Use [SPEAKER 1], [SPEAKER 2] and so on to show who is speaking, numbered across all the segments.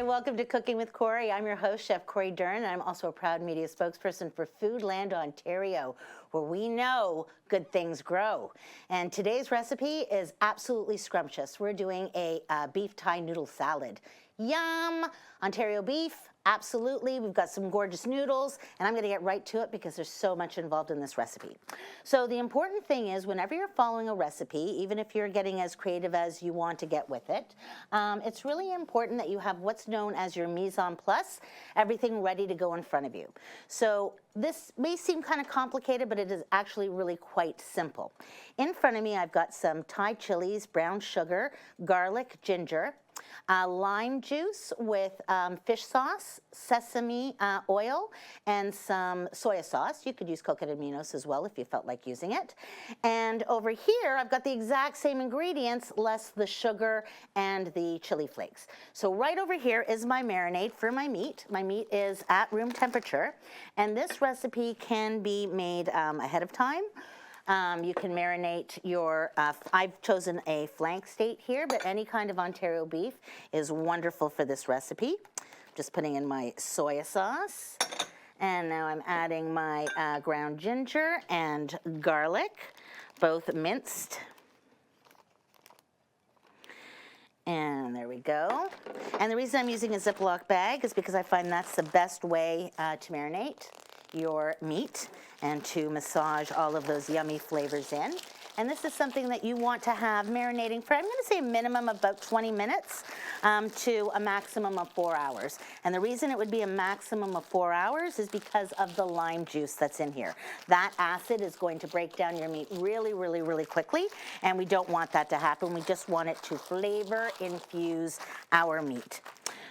[SPEAKER 1] welcome to Cooking with Cori. I'm your host, Chef Cori Dern, and I'm also a proud media spokesperson for Foodland, Ontario, where we know good things grow. And today's recipe is absolutely scrumptious. We're doing a beef Thai noodle salad. Yum! Ontario beef, absolutely. We've got some gorgeous noodles, and I'm gonna get right to it because there's so much involved in this recipe. So the important thing is whenever you're following a recipe, even if you're getting as creative as you want to get with it, it's really important that you have what's known as your mise en place, everything ready to go in front of you. So this may seem kind of complicated, but it is actually really quite simple. In front of me, I've got some Thai chilies, brown sugar, garlic, ginger, lime juice with fish sauce, sesame oil, and some soy sauce. You could use coconut aminos as well if you felt like using it. And over here, I've got the exact same ingredients, less the sugar and the chili flakes. So right over here is my marinade for my meat. My meat is at room temperature, and this recipe can be made ahead of time. You can marinate your, I've chosen a flank steak here, but any kind of Ontario beef is wonderful for this recipe. Just putting in my soy sauce. And now I'm adding my ground ginger and garlic, both minced. And there we go. And the reason I'm using a Ziploc bag is because I find that's the best way to marinate your meat and to massage all of those yummy flavors in. And this is something that you want to have marinating for, I'm going to say a minimum of about 20 minutes to a maximum of 4 hours. And the reason it would be a maximum of 4 hours is because of the lime juice that's in here. That acid is going to break down your meat really, really, really quickly, and we don't want that to happen. We just want it to flavor infuse our meat.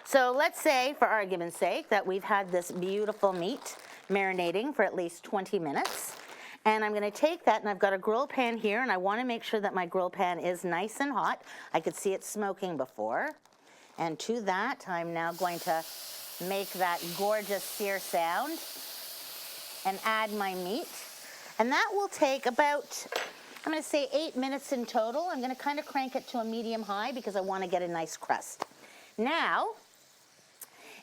[SPEAKER 1] So let's say, for argument's sake, that we've had this beautiful meat marinating for at least 20 minutes. And I'm going to take that, and I've got a grill pan here, and I want to make sure that my grill pan is nice and hot. I could see it smoking before. And to that, I'm now going to make that gorgeous sear sound and add my meat. And that will take about, I'm going to say 8 minutes in total. I'm going to kind of crank it to a medium high because I want to get a nice crust. Now,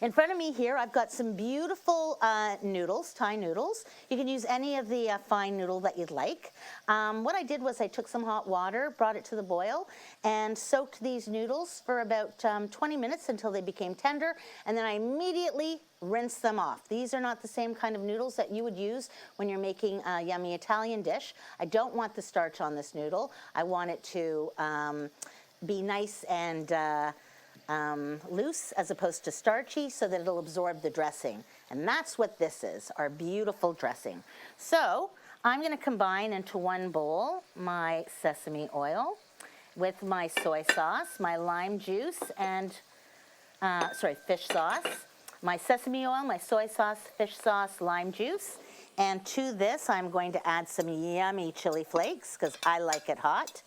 [SPEAKER 1] in front of me here, I've got some beautiful noodles, Thai noodles. You can use any of the fine noodle that you'd like. What I did was I took some hot water, brought it to the boil, and soaked these noodles for about 20 minutes until they became tender, and then I immediately rinsed them off. These are not the same kind of noodles that you would use when you're making a yummy Italian dish. I don't want the starch on this noodle. I want it to be nice and loose as opposed to starchy so that it'll absorb the dressing. And that's what this is, our beautiful dressing. So I'm going to combine into one bowl my sesame oil with my soy sauce, my lime juice, and, fish sauce, my sesame oil, my soy sauce, fish sauce, lime juice. And to this, I'm going to add some yummy chili flakes because I like it hot,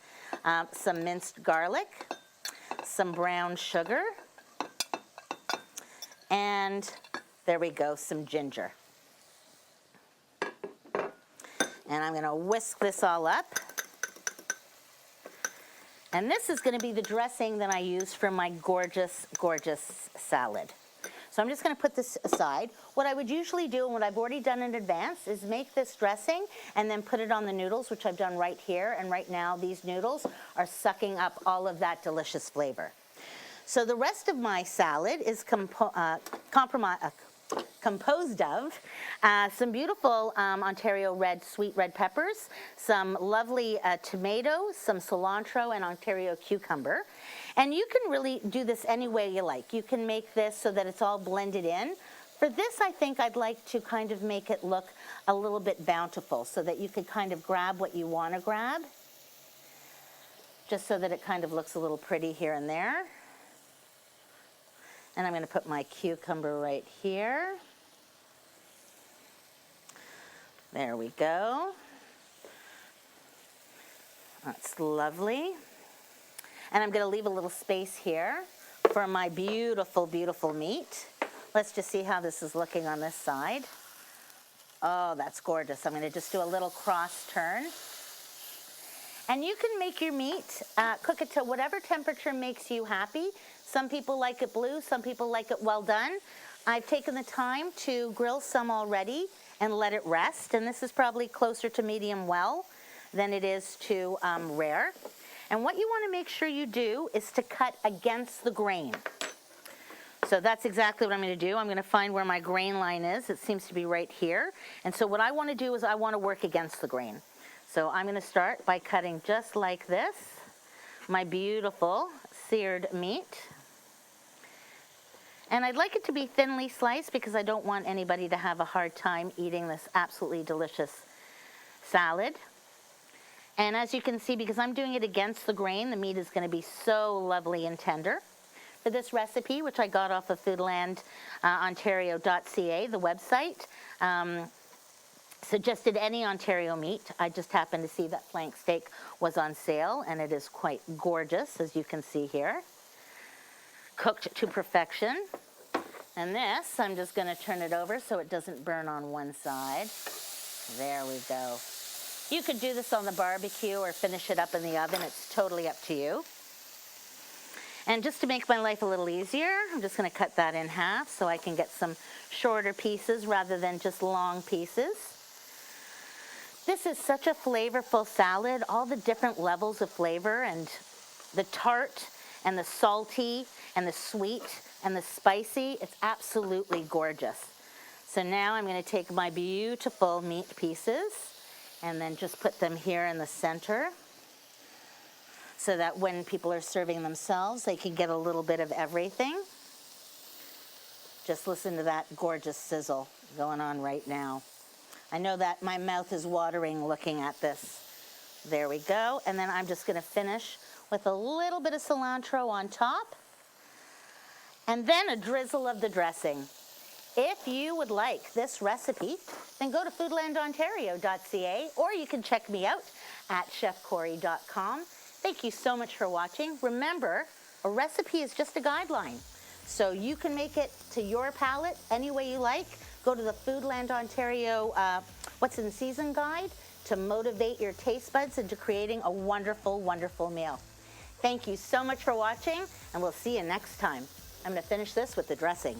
[SPEAKER 1] some minced garlic, some brown sugar, and there we go, some ginger. And I'm going to whisk this all up. And this is going to be the dressing that I use for my gorgeous, gorgeous salad. So I'm just going to put this aside. What I would usually do, and what I've already done in advance, is make this dressing and then put it on the noodles, which I've done right here. And right now, these noodles are sucking up all of that delicious flavor. So the rest of my salad is composed of some beautiful Ontario sweet red peppers, some lovely tomatoes, some cilantro, and Ontario cucumber. And you can really do this any way you like. You can make this so that it's all blended in. For this, I think I'd like to kind of make it look a little bit bountiful so that you could kind of grab what you want to grab, just so that it kind of looks a little pretty here and there. And I'm going to put my cucumber right here. There we go. That's lovely. And I'm going to leave a little space here for my beautiful, beautiful meat. Let's just see how this is looking on this side. Oh, that's gorgeous. I'm going to just do a little cross turn. And you can make your meat, cook it to whatever temperature makes you happy. Some people like it blue, some people like it well done. I've taken the time to grill some already and let it rest, and this is probably closer to medium well than it is to rare. And what you want to make sure you do is to cut against the grain. So that's exactly what I'm going to do. I'm going to find where my grain line is. It seems to be right here. And so what I want to do is I want to work against the grain. So I'm going to start by cutting just like this, my beautiful seared meat. And I'd like it to be thinly sliced because I don't want anybody to have a hard time eating this absolutely delicious salad. And as you can see, because I'm doing it against the grain, the meat is going to be so lovely and tender. For this recipe, which I got off of Foodland, Ontario.ca, the website, suggested any Ontario meat. I just happened to see that flank steak was on sale, and it is quite gorgeous, as you can see here. Cooked to perfection. And this, I'm just going to turn it over so it doesn't burn on one side. There we go. You could do this on the barbecue or finish it up in the oven. It's totally up to you. And just to make my life a little easier, I'm just going to cut that in half so I can get some shorter pieces rather than just long pieces. This is such a flavorful salad, all the different levels of flavor, and the tart and the salty and the sweet and the spicy. It's absolutely gorgeous. So now I'm going to take my beautiful meat pieces and then just put them here in the center, so that when people are serving themselves, they can get a little bit of everything. Just listen to that gorgeous sizzle going on right now. I know that my mouth is watering looking at this. There we go. And then I'm just going to finish with a little bit of cilantro on top, and then a drizzle of the dressing. If you would like this recipe, then go to foodlandontario.ca, or you can check me out at chefcori.com. Thank you so much for watching. Remember, a recipe is just a guideline, so you can make it to your palate any way you like. Go to the Foodland Ontario What's in Season guide to motivate your taste buds into creating a wonderful, wonderful meal. Thank you so much for watching, and we'll see you next time. I'm going to finish this with the dressing.